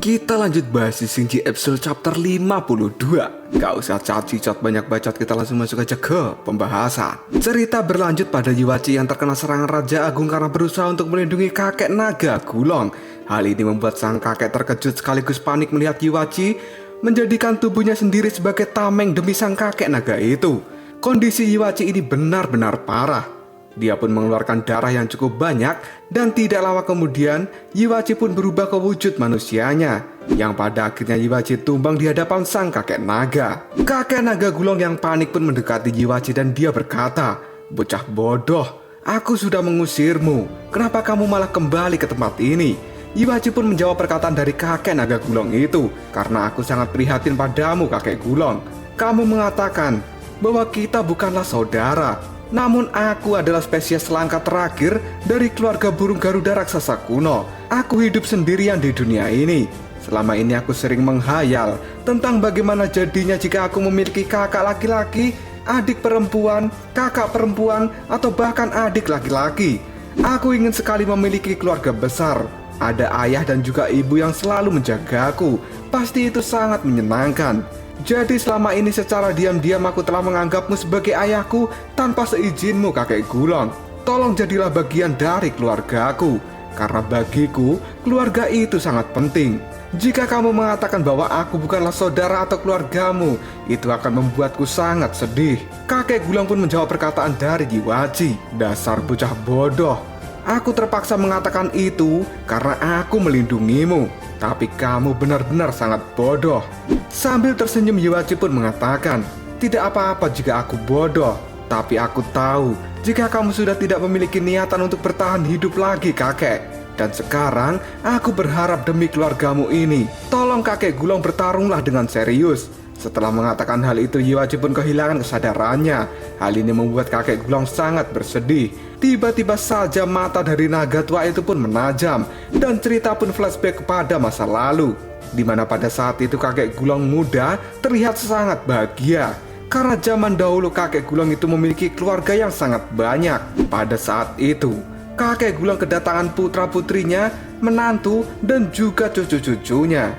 Kita lanjut bahas di Shinji episode chapter 52. Gak usah cacicot banyak bacot, kita langsung masuk aja ke pembahasan. Cerita berlanjut pada Yuichi yang terkena serangan Raja Agung karena berusaha untuk melindungi kakek naga Gulong. Hal ini membuat sang kakek terkejut sekaligus panik melihat Yuichi menjadikan tubuhnya sendiri sebagai tameng demi sang kakek naga itu. Kondisi Yuichi ini benar-benar parah. Dia pun mengeluarkan darah yang cukup banyak dan tidak lama kemudian Yuichi pun berubah ke wujud manusianya, yang pada akhirnya Yuichi tumbang di hadapan sang kakek naga. Kakek naga Gulong yang panik pun mendekati Yuichi dan dia berkata, "Bocah bodoh, aku sudah mengusirmu. Kenapa kamu malah kembali ke tempat ini?" Yuichi pun menjawab perkataan dari kakek naga Gulong itu, "Karena aku sangat prihatin padamu kakek Gulong. Kamu mengatakan bahwa kita bukanlah saudara. Namun aku adalah spesies langka terakhir dari keluarga burung Garuda raksasa kuno. Aku hidup sendirian di dunia ini. Selama ini aku sering menghayal tentang bagaimana jadinya jika aku memiliki kakak laki-laki, adik perempuan, kakak perempuan, atau bahkan adik laki-laki. Aku ingin sekali memiliki keluarga besar. Ada ayah dan juga ibu yang selalu menjagaku. Pasti itu sangat menyenangkan. Jadi selama ini secara diam-diam aku telah menganggapmu sebagai ayahku tanpa seizinmu kakek Gulong. Tolong jadilah bagian dari keluargaku, karena bagiku keluarga itu sangat penting. Jika kamu mengatakan bahwa aku bukanlah saudara atau keluargamu, itu akan membuatku sangat sedih." Kakek Gulong pun menjawab perkataan dari Yuichi, "Dasar bocah bodoh. Aku terpaksa mengatakan itu karena aku melindungimu. Tapi kamu benar-benar sangat bodoh." Sambil tersenyum Yuichi pun mengatakan, "Tidak apa-apa jika aku bodoh. Tapi aku tahu jika kamu sudah tidak memiliki niatan untuk bertahan hidup lagi kakek. Dan sekarang aku berharap demi keluargamu ini. Tolong kakek Gulong bertarunglah dengan serius." Setelah mengatakan hal itu, Yuichi pun kehilangan kesadarannya. Hal ini membuat kakek Gulong sangat bersedih. Tiba-tiba saja mata dari naga tua itu pun menajam dan cerita pun flashback kepada masa lalu, di mana pada saat itu kakek Gulong muda terlihat sangat bahagia. Karena zaman dahulu kakek Gulong itu memiliki keluarga yang sangat banyak. Pada saat itu, kakek Gulong kedatangan putra-putrinya, menantu, dan juga cucu-cucunya.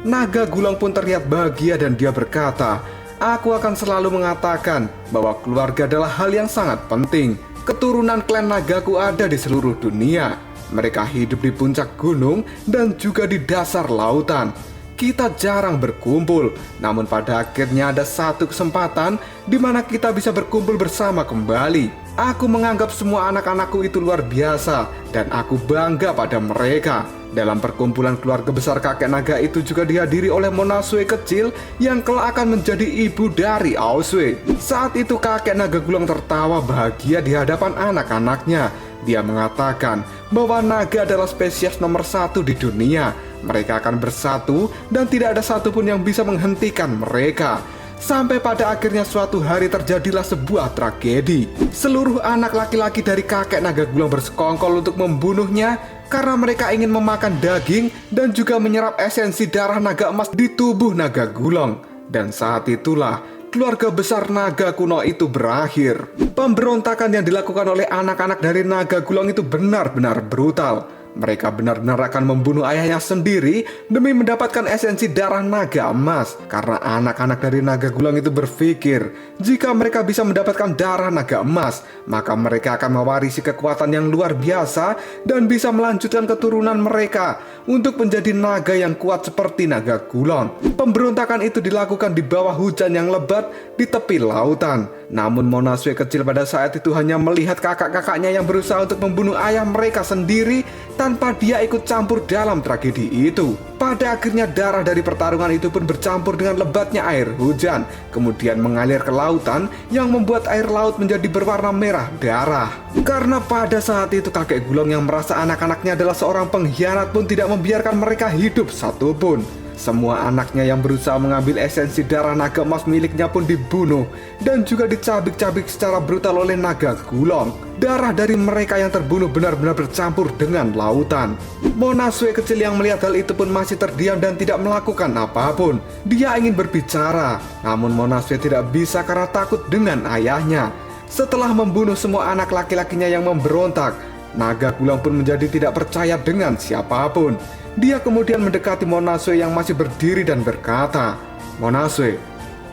Naga Gulong pun terlihat bahagia dan dia berkata, "Aku akan selalu mengatakan bahwa keluarga adalah hal yang sangat penting. Keturunan klan nagaku ada di seluruh dunia. Mereka hidup di puncak gunung dan juga di dasar lautan. Kita jarang berkumpul, namun pada akhirnya ada satu kesempatan di mana kita bisa berkumpul bersama kembali. Aku menganggap semua anak-anakku itu luar biasa dan aku bangga pada mereka." Dalam perkumpulan keluarga besar kakek naga itu juga dihadiri oleh Monasue kecil yang kelak akan menjadi ibu dari Aosue. Saat itu kakek naga Gulong tertawa bahagia di hadapan anak-anaknya. Dia mengatakan bahwa naga adalah spesies nomor 1 di dunia. Mereka akan bersatu dan tidak ada satupun yang bisa menghentikan mereka. Sampai pada akhirnya suatu hari terjadilah sebuah tragedi. Seluruh anak laki-laki dari kakek naga Gulong bersekongkol untuk membunuhnya karena mereka ingin memakan daging dan juga menyerap esensi darah naga emas di tubuh naga Gulong. Dan saat itulah keluarga besar naga kuno itu berakhir. Pemberontakan yang dilakukan oleh anak-anak dari naga Gulong itu benar-benar brutal. Mereka benar-benar akan membunuh ayahnya sendiri demi mendapatkan esensi darah naga emas. Karena anak-anak dari naga Gulong itu berpikir jika mereka bisa mendapatkan darah naga emas, maka mereka akan mewarisi kekuatan yang luar biasa dan bisa melanjutkan keturunan mereka untuk menjadi naga yang kuat seperti naga Gulong. Pemberontakan itu dilakukan di bawah hujan yang lebat di tepi lautan. Namun Monasue kecil pada saat itu hanya melihat kakak-kakaknya yang berusaha untuk membunuh ayah mereka sendiri tanpa dia ikut campur dalam tragedi itu. Pada akhirnya darah dari pertarungan itu pun bercampur dengan lebatnya air hujan, kemudian mengalir ke lautan yang membuat air laut menjadi berwarna merah darah. Karena pada saat itu kakek Gulong yang merasa anak-anaknya adalah seorang pengkhianat pun tidak membiarkan mereka hidup satupun. Semua anaknya yang berusaha mengambil esensi darah naga emas miliknya pun dibunuh dan juga dicabik-cabik secara brutal oleh naga Gulong. Darah dari mereka yang terbunuh benar-benar bercampur dengan lautan. Monasue kecil yang melihat hal itu pun masih terdiam dan tidak melakukan apapun. Dia ingin berbicara, namun Monasue tidak bisa karena takut dengan ayahnya. Setelah membunuh semua anak laki-lakinya yang memberontak, naga Gulong pun menjadi tidak percaya dengan siapapun. Dia kemudian mendekati Monasue yang masih berdiri dan berkata, "Monasue,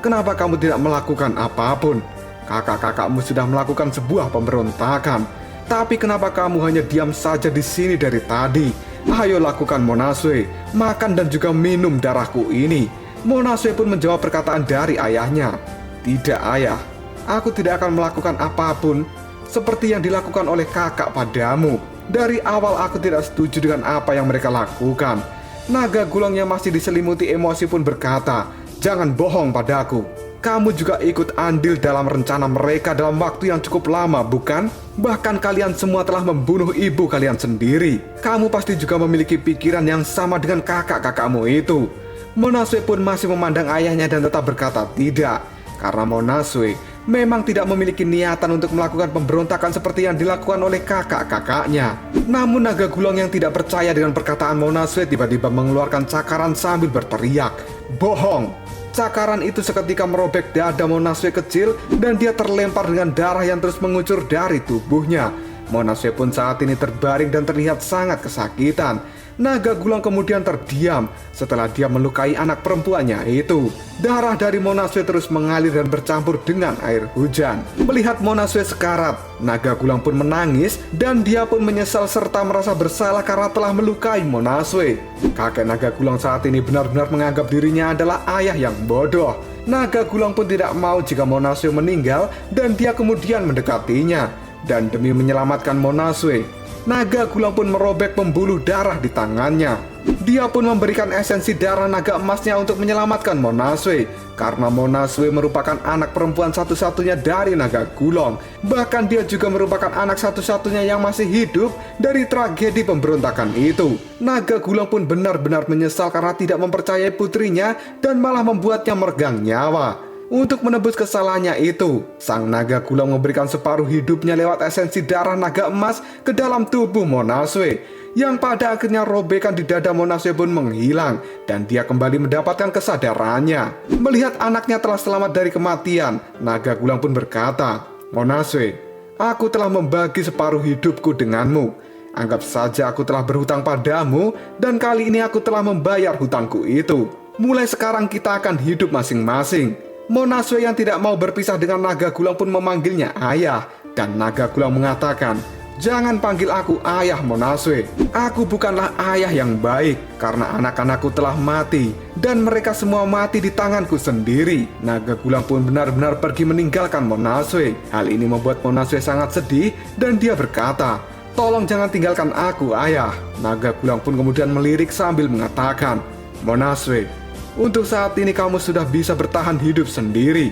kenapa kamu tidak melakukan apapun? Kakak-kakakmu sudah melakukan sebuah pemberontakan. Tapi kenapa kamu hanya diam saja di sini dari tadi? Ayo lakukan, Monasue, makan dan juga minum darahku ini." Monasue pun menjawab perkataan dari ayahnya, "Tidak, ayah. Aku tidak akan melakukan apapun seperti yang dilakukan oleh kakak padamu. Dari awal aku tidak setuju dengan apa yang mereka lakukan." Naga Gulung yang masih diselimuti emosi pun berkata, "Jangan bohong padaku. Kamu juga ikut andil dalam rencana mereka dalam waktu yang cukup lama, bukan? Bahkan kalian semua telah membunuh ibu kalian sendiri. Kamu pasti juga memiliki pikiran yang sama dengan kakak-kakakmu itu." Monasue pun masih memandang ayahnya dan tetap berkata tidak, karena Monasue memang tidak memiliki niatan untuk melakukan pemberontakan seperti yang dilakukan oleh kakak-kakaknya. Namun Naga Gulung yang tidak percaya dengan perkataan Monasue tiba-tiba mengeluarkan cakaran sambil berteriak, "Bohong!" Cakaran itu seketika merobek dada Monasue kecil dan dia terlempar dengan darah yang terus mengucur dari tubuhnya. Monasue pun saat ini terbaring dan terlihat sangat kesakitan. Naga Gulung kemudian terdiam setelah dia melukai anak perempuannya itu. Darah dari Monasue terus mengalir dan bercampur dengan air hujan. Melihat Monasue sekarat, Naga Gulung pun menangis dan dia pun menyesal serta merasa bersalah karena telah melukai Monasue. Kakek Naga Gulung saat ini benar-benar menganggap dirinya adalah ayah yang bodoh. Naga Gulung pun tidak mau jika Monasue meninggal dan dia kemudian mendekatinya. Dan demi menyelamatkan Monasue, Naga Gulung pun merobek pembuluh darah di tangannya. Dia pun memberikan esensi darah naga emasnya untuk menyelamatkan Monasue, karena Monasue merupakan anak perempuan satu-satunya dari Naga Gulung. Bahkan dia juga merupakan anak satu-satunya yang masih hidup dari tragedi pemberontakan itu. Naga Gulung pun benar-benar menyesal karena tidak mempercayai putrinya dan malah membuatnya meregang nyawa. Untuk menebus kesalahannya itu, sang Naga Gulung memberikan separuh hidupnya lewat esensi darah naga emas ke dalam tubuh Monasue, yang pada akhirnya robekan di dada Monasue pun menghilang dan dia kembali mendapatkan kesadarannya. Melihat anaknya telah selamat dari kematian, Naga Gulung pun berkata, "Monasue, aku telah membagi separuh hidupku denganmu. Anggap saja aku telah berhutang padamu dan kali ini aku telah membayar hutangku itu. Mulai sekarang kita akan hidup masing-masing." Monasue yang tidak mau berpisah dengan Naga Gulung pun memanggilnya ayah, dan Naga Gulung mengatakan, "Jangan panggil aku ayah, Monasue. Aku bukanlah ayah yang baik karena anak-anakku telah mati dan mereka semua mati di tanganku sendiri." Naga Gulung pun benar-benar pergi meninggalkan Monasue. Hal ini membuat Monasue sangat sedih dan dia berkata, "Tolong jangan tinggalkan aku, ayah." Naga Gulung pun kemudian melirik sambil mengatakan, "Monasue, untuk saat ini kamu sudah bisa bertahan hidup sendiri.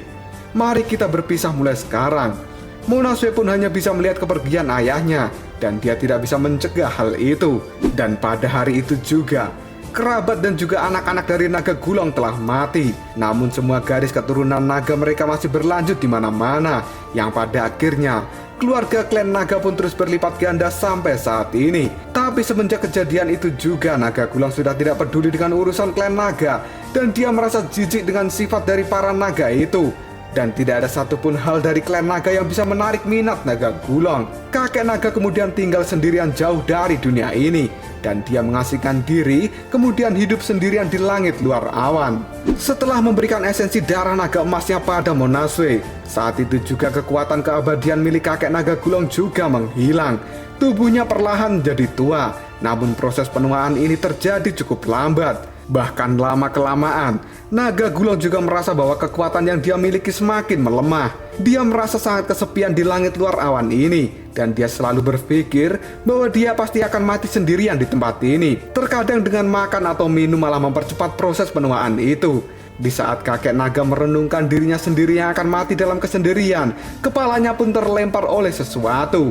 Mari kita berpisah mulai sekarang." Monasue pun hanya bisa melihat kepergian ayahnya dan dia tidak bisa mencegah hal itu. Dan pada hari itu juga, kerabat dan juga anak-anak dari Naga Gulung telah mati. Namun semua garis keturunan naga mereka masih berlanjut di mana-mana, yang pada akhirnya keluarga klan naga pun terus berlipat ganda sampai saat ini. Tapi semenjak kejadian itu juga, Naga Gulung sudah tidak peduli dengan urusan klan naga dan dia merasa jijik dengan sifat dari para naga itu. Dan tidak ada satupun hal dari klan naga yang bisa menarik minat Naga Gulung. Kakek naga kemudian tinggal sendirian jauh dari dunia ini dan dia mengasingkan diri, kemudian hidup sendirian di langit luar awan. Setelah memberikan esensi darah naga emasnya pada Monasue, saat itu juga kekuatan keabadian milik kakek Naga Gulung juga menghilang. Tubuhnya perlahan jadi tua, namun proses penuaan ini terjadi cukup lambat. Bahkan lama-kelamaan, Naga Gulung juga merasa bahwa kekuatan yang dia miliki semakin melemah. Dia merasa sangat kesepian di langit luar awan ini, dan dia selalu berpikir bahwa dia pasti akan mati sendirian di tempat ini. Terkadang dengan makan atau minum malah mempercepat proses penuaan itu. Di saat kakek naga merenungkan dirinya sendiri yang akan mati dalam kesendirian, kepalanya pun terlempar oleh sesuatu.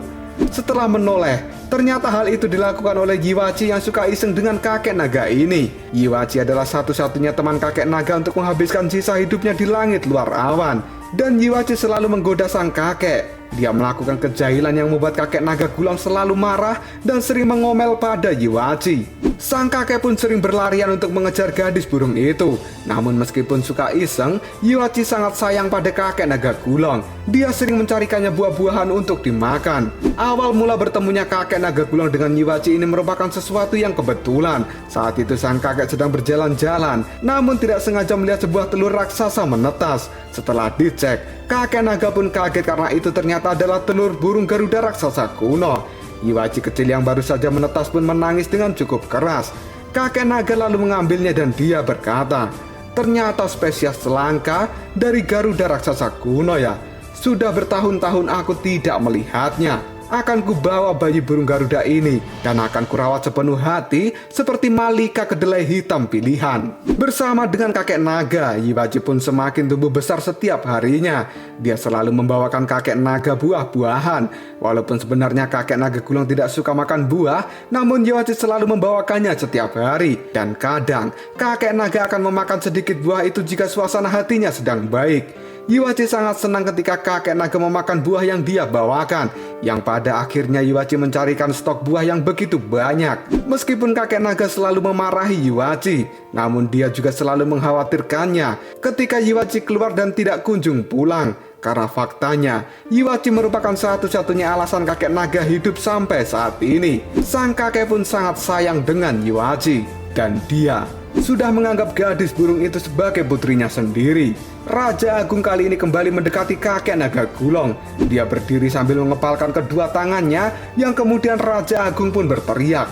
Setelah menoleh, ternyata hal itu dilakukan oleh Yiwachi yang suka iseng dengan kakek naga ini. Yiwachi adalah satu-satunya teman kakek naga untuk menghabiskan sisa hidupnya di langit luar awan. Dan Yiwachi selalu menggoda sang kakek. Dia melakukan kejahilan yang membuat kakek Naga Gulung selalu marah dan sering mengomel pada Yiwachi. Sang kakek pun sering berlarian untuk mengejar gadis burung itu. Namun meskipun suka iseng, Yuachi sangat sayang pada kakek naga gulung. Dia sering mencarikannya buah-buahan untuk dimakan. Awal mula bertemunya kakek naga gulung dengan Yuachi ini merupakan sesuatu yang kebetulan. Saat itu sang kakek sedang berjalan-jalan, namun tidak sengaja melihat sebuah telur raksasa menetas. Setelah dicek, kakek naga pun kaget karena itu ternyata adalah telur burung Garuda raksasa kuno. Yuachi kecil yang baru saja menetas pun menangis dengan cukup keras. Kakek naga lalu mengambilnya dan dia berkata, "Ternyata spesies selangka dari Garuda raksasa kuno ya. Sudah bertahun-tahun aku tidak melihatnya. Akan kubawa bayi burung Garuda ini dan akan kurawat sepenuh hati seperti malika kedelai hitam pilihan." Bersama dengan kakek naga, Yuachi pun semakin tumbuh besar setiap harinya. Dia selalu membawakan kakek naga buah-buahan. Walaupun sebenarnya kakek naga gulung tidak suka makan buah, namun Yuachi selalu membawakannya setiap hari. Dan kadang kakek naga akan memakan sedikit buah itu jika suasana hatinya sedang baik. Yuachi sangat senang ketika kakek naga memakan buah yang dia bawakan, yang pada akhirnya Yuachi mencarikan stok buah yang begitu banyak. Meskipun kakek naga selalu memarahi Yuachi, namun dia juga selalu mengkhawatirkannya ketika Yuachi keluar dan tidak kunjung pulang. Karena faktanya, Yuachi merupakan satu-satunya alasan kakek naga hidup sampai saat ini. Sang kakek pun sangat sayang dengan Yuachi, dan dia sudah menganggap gadis burung itu sebagai putrinya sendiri. Raja Agung kali ini kembali mendekati kakek naga gulung. Dia berdiri sambil mengepalkan kedua tangannya, yang kemudian Raja Agung pun berteriak,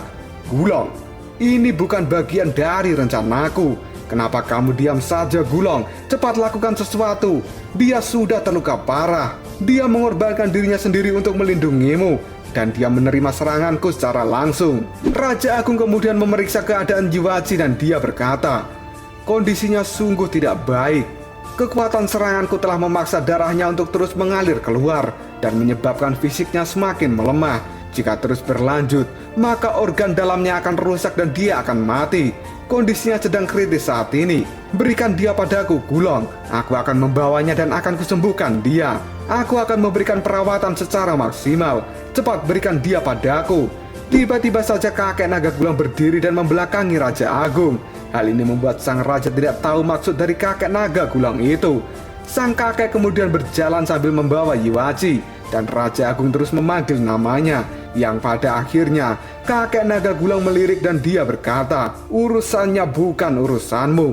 "Gulung, ini bukan bagian dari rencanaku. Kenapa kamu diam saja, Gulung? Cepat lakukan sesuatu. Dia sudah terluka parah. Dia mengorbankan dirinya sendiri untuk melindungimu, dan dia menerima seranganku secara langsung." Raja Agung kemudian memeriksa keadaan Yuachi dan dia berkata, "Kondisinya sungguh tidak baik. Kekuatan seranganku telah memaksa darahnya untuk terus mengalir keluar dan menyebabkan fisiknya semakin melemah. Jika terus berlanjut, maka organ dalamnya akan rusak dan dia akan mati. Kondisinya sedang kritis saat ini. Berikan dia padaku, Gulung. Aku akan membawanya dan akan kusembuhkan dia. Aku akan memberikan perawatan secara maksimal. Cepat berikan dia padaku." Tiba-tiba saja kakek naga gulung berdiri dan membelakangi Raja Agung. Hal ini membuat sang raja tidak tahu maksud dari kakek naga gulung itu. Sang kakek kemudian berjalan sambil membawa Yuachi, dan Raja Agung terus memanggil namanya, yang pada akhirnya kakek naga gulung melirik dan dia berkata, "Urusannya bukan urusanmu.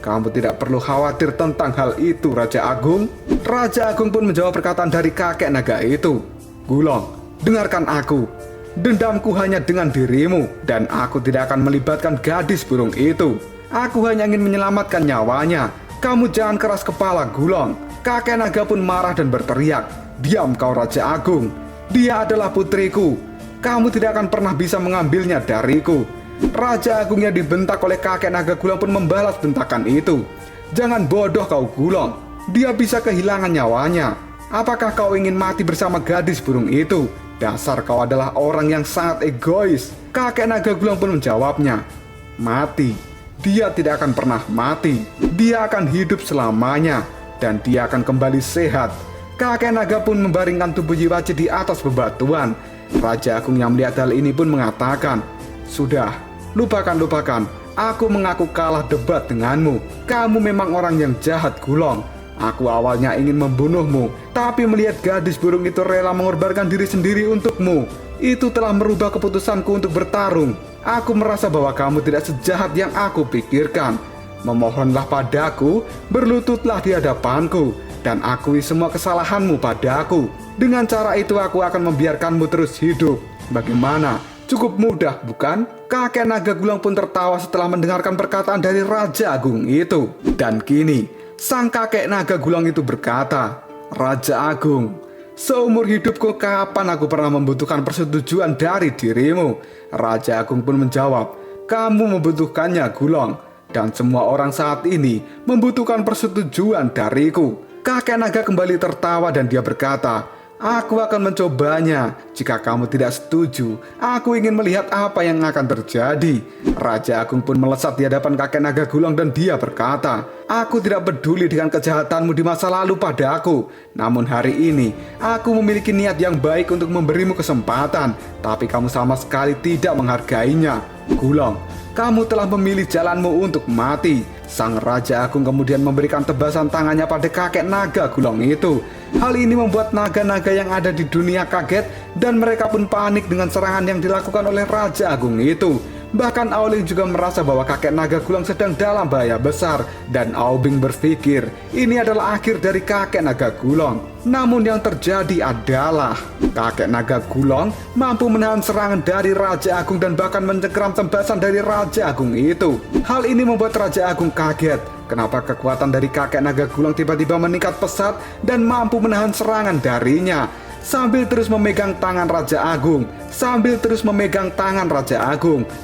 Kamu tidak perlu khawatir tentang hal itu, Raja Agung." Raja Agung pun menjawab perkataan dari kakek naga itu, "Gulung, dengarkan aku. Dendamku hanya dengan dirimu, dan aku tidak akan melibatkan gadis burung itu. Aku hanya ingin menyelamatkan nyawanya. Kamu jangan keras kepala, Gulung." Kakek naga pun marah dan berteriak, "Diam kau, Raja Agung. Dia adalah putriku. Kamu tidak akan pernah bisa mengambilnya dariku." Raja Agung yang dibentak oleh kakek naga gulung pun membalas bentakan itu, "Jangan bodoh kau, Gulung. Dia bisa kehilangan nyawanya. Apakah kau ingin mati bersama gadis burung itu? Dasar kau adalah orang yang sangat egois." Kakek naga gulung pun menjawabnya, "Mati? Dia tidak akan pernah mati. Dia akan hidup selamanya, dan dia akan kembali sehat." Kakek naga pun membaringkan tubuh Yuachi di atas bebatuan. Raja Agung yang melihat hal ini pun mengatakan, "Sudah, lupakan. Aku mengaku kalah debat denganmu. Kamu memang orang yang jahat, Gulung. Aku awalnya ingin membunuhmu, tapi melihat gadis burung itu rela mengorbankan diri sendiri untukmu, itu telah merubah keputusanku untuk bertarung. Aku merasa bahwa kamu tidak sejahat yang aku pikirkan. Memohonlah padaku, berlututlah di hadapanku, dan akui semua kesalahanmu padaku. Dengan cara itu aku akan membiarkanmu terus hidup. Bagaimana? Cukup mudah, bukan?" Kakek naga gulung pun tertawa setelah mendengarkan perkataan dari Raja Agung itu. Dan kini sang kakek naga gulung itu berkata, "Raja Agung, seumur hidupku kapan aku pernah membutuhkan persetujuan dari dirimu?" Raja Agung pun menjawab, "Kamu membutuhkannya, Gulung, dan semua orang saat ini membutuhkan persetujuan dariku." Kakek naga kembali tertawa dan dia berkata, "Aku akan mencobanya. Jika kamu tidak setuju, aku ingin melihat apa yang akan terjadi." Raja Agung pun melesat di hadapan kakek naga gulung dan dia berkata, "Aku tidak peduli dengan kejahatanmu di masa lalu padaku. Namun hari ini, aku memiliki niat yang baik untuk memberimu kesempatan. Tapi kamu sama sekali tidak menghargainya. Gulung, Kamu telah memilih jalanmu untuk mati. Sang Raja Agung kemudian memberikan tebasan tangannya pada kakek naga gulung itu. Hal ini membuat naga-naga yang ada di dunia kaget dan mereka pun panik dengan serangan yang dilakukan oleh Raja Agung itu. Bahkan Aoling juga merasa bahwa kakek naga gulung sedang dalam bahaya besar dan Aobing berpikir ini adalah akhir dari kakek naga gulung. Namun yang terjadi adalah kakek naga gulung mampu menahan serangan dari Raja Agung dan bahkan mencengkeram tebasan dari Raja Agung itu. Hal ini membuat Raja Agung kaget. Kenapa kekuatan dari kakek naga gulung tiba-tiba meningkat pesat dan mampu menahan serangan darinya. Sambil terus memegang tangan Raja Agung,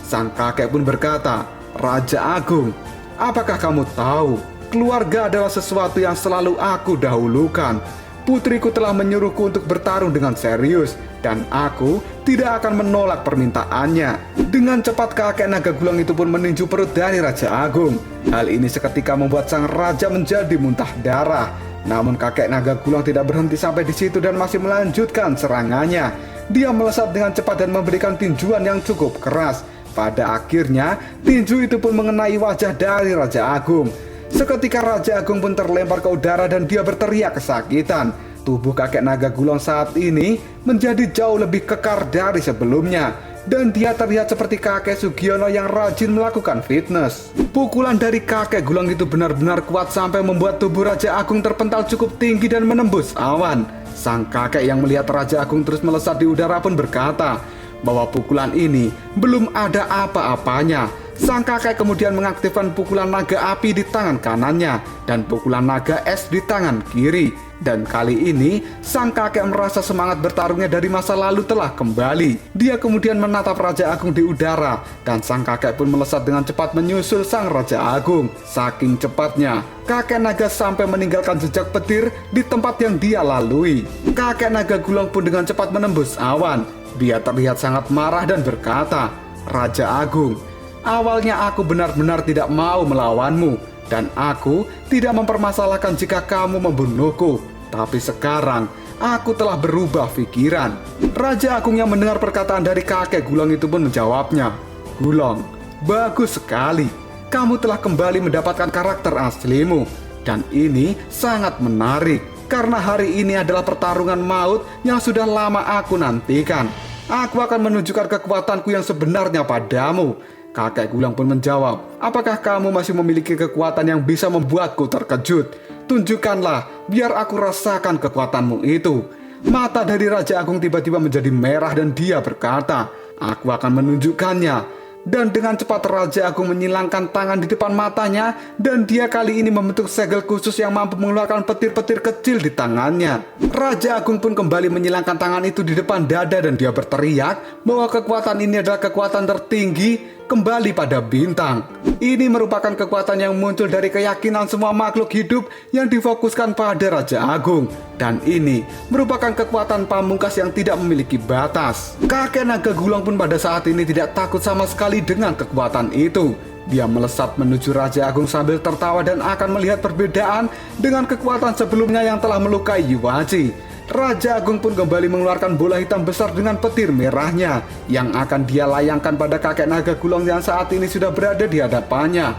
sang kakek pun berkata, "Raja Agung, apakah kamu tahu, keluarga adalah sesuatu yang selalu aku dahulukan. Putriku telah menyuruhku untuk bertarung dengan serius, dan aku tidak akan menolak permintaannya." Dengan cepat kakek naga gulung itu pun meninju perut dari Raja Agung. Hal ini seketika membuat sang raja menjadi muntah darah. Namun kakek naga gulung tidak berhenti sampai di situ dan masih melanjutkan serangannya. Dia melesat dengan cepat dan memberikan tinjuan yang cukup keras. Pada akhirnya, tinju itu pun mengenai wajah dari Raja Agung. Seketika Raja Agung pun terlempar ke udara dan dia berteriak kesakitan. Tubuh kakek naga gulung saat ini menjadi jauh lebih kekar dari sebelumnya. Dan dia terlihat seperti kakek Sugiono yang rajin melakukan fitness. Pukulan dari kakek gulung itu benar-benar kuat sampai membuat tubuh Raja Agung terpental cukup tinggi dan menembus awan. Sang kakek yang melihat Raja Agung terus melesat di udara pun berkata bahwa pukulan ini belum ada apa-apanya. Sang kakek kemudian mengaktifkan pukulan naga api di tangan kanannya dan pukulan naga es di tangan kiri. Dan kali ini sang kakek merasa semangat bertarungnya dari masa lalu telah kembali. Dia kemudian menatap Raja Agung di udara dan sang kakek pun melesat dengan cepat menyusul sang Raja Agung. Saking cepatnya, kakek naga sampai meninggalkan jejak petir di tempat yang dia lalui. Kakek naga gulung pun dengan cepat menembus awan. Dia terlihat sangat marah dan berkata, "Raja Agung, awalnya aku benar-benar tidak mau melawanmu, dan aku tidak mempermasalahkan jika kamu membunuhku. Tapi sekarang aku telah berubah pikiran." Raja Agung yang mendengar perkataan dari kakek gulung itu pun menjawabnya, "Gulung, bagus sekali. Kamu telah kembali mendapatkan karakter aslimu. Dan ini sangat menarik, karena hari ini adalah pertarungan maut yang sudah lama aku nantikan. Aku akan menunjukkan kekuatanku yang sebenarnya padamu." Kakek gulung pun menjawab, "Apakah kamu masih memiliki kekuatan yang bisa membuatku terkejut? Tunjukkanlah, biar aku rasakan kekuatanmu itu." Mata dari Raja Agung tiba-tiba menjadi merah dan dia berkata, "Aku akan menunjukkannya." Dan dengan cepat Raja Agung menyilangkan tangan di depan matanya dan dia kali ini membentuk segel khusus yang mampu mengeluarkan petir-petir kecil di tangannya. Raja Agung pun kembali menyilangkan tangan itu di depan dada dan dia berteriak bahwa kekuatan ini adalah kekuatan tertinggi kembali pada bintang. Ini merupakan kekuatan yang muncul dari keyakinan semua makhluk hidup yang difokuskan pada Raja Agung. Dan ini merupakan kekuatan pamungkas yang tidak memiliki batas. Kakek naga gulung pun pada saat ini tidak takut sama sekali dengan kekuatan itu. Dia melesat menuju Raja Agung sambil tertawa dan akan melihat perbedaan dengan kekuatan sebelumnya yang telah melukai Yuachi. Raja Agung pun kembali mengeluarkan bola hitam besar dengan petir merahnya yang akan dia layangkan pada kakek naga gulung yang saat ini sudah berada di hadapannya.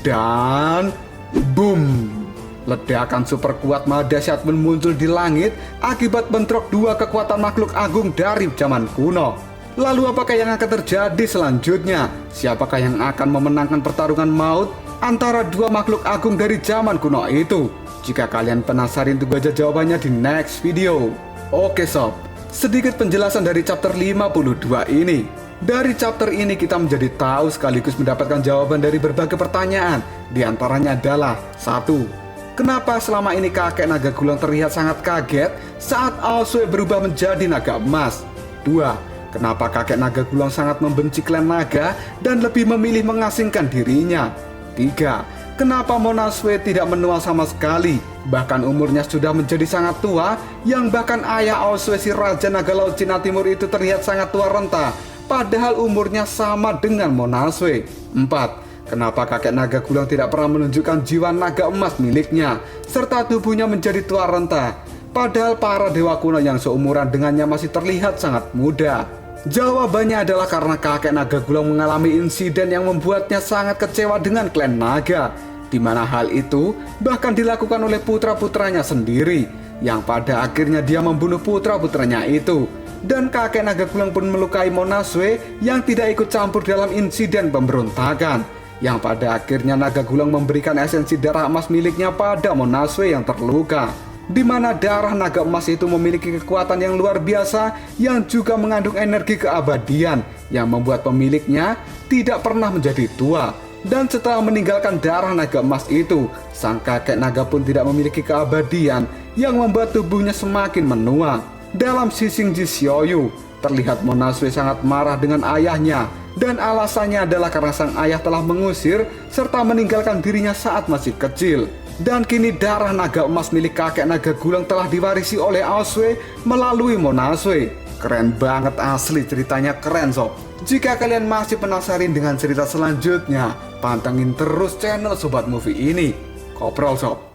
Dan boom! Ledakan super kuat maha dahsyat pun muncul di langit akibat bentrok dua kekuatan makhluk agung dari zaman kuno. Lalu apakah yang akan terjadi selanjutnya? Siapakah yang akan memenangkan pertarungan maut antara dua makhluk agung dari zaman kuno itu? Jika kalian penasaran, tunggu aja jawabannya di next video. Oke sob, sedikit penjelasan dari chapter 52 ini. Dari chapter ini kita menjadi tahu sekaligus mendapatkan jawaban dari berbagai pertanyaan. Di antaranya adalah 1. Kenapa selama ini kakek naga gulung terlihat sangat kaget saat Aosue berubah menjadi naga emas? 2. Kenapa kakek naga gulung sangat membenci klan naga dan lebih memilih mengasingkan dirinya? 3. Kenapa Monasue tidak menua sama sekali? Bahkan umurnya sudah menjadi sangat tua, yang bahkan ayah Aosue si Raja Naga Laut Cina Timur itu terlihat sangat tua renta, padahal umurnya sama dengan Monasue. 4. Kenapa kakek naga gulung tidak pernah menunjukkan jiwa naga emas miliknya, serta tubuhnya menjadi tua renta, padahal para dewa kuno yang seumuran dengannya masih terlihat sangat muda. Jawabannya adalah karena kakek naga Gulang mengalami insiden yang membuatnya sangat kecewa dengan klan naga, di mana hal itu bahkan dilakukan oleh putra-putranya sendiri, yang pada akhirnya dia membunuh putra-putranya itu. Dan kakek naga Gulang pun melukai Monaswe yang tidak ikut campur dalam insiden pemberontakan, yang pada akhirnya naga Gulang memberikan esensi darah emas miliknya pada Monaswe yang terluka, di mana darah naga emas itu memiliki kekuatan yang luar biasa yang juga mengandung energi keabadian yang membuat pemiliknya tidak pernah menjadi tua. Dan setelah meninggalkan darah naga emas itu, sang kakek naga pun tidak memiliki keabadian yang membuat tubuhnya semakin menua. Dalam Sising Jisyoyu, terlihat Monaswe sangat marah dengan ayahnya, dan alasannya adalah karena sang ayah telah mengusir serta meninggalkan dirinya saat masih kecil. Dan kini darah naga emas milik kakek naga Gulang telah diwarisi oleh Aoswe melalui Monaswe. Keren banget asli, ceritanya keren sob. Jika kalian masih penasaran dengan cerita selanjutnya, pantengin terus channel Sobat Movie ini. Koprol sob.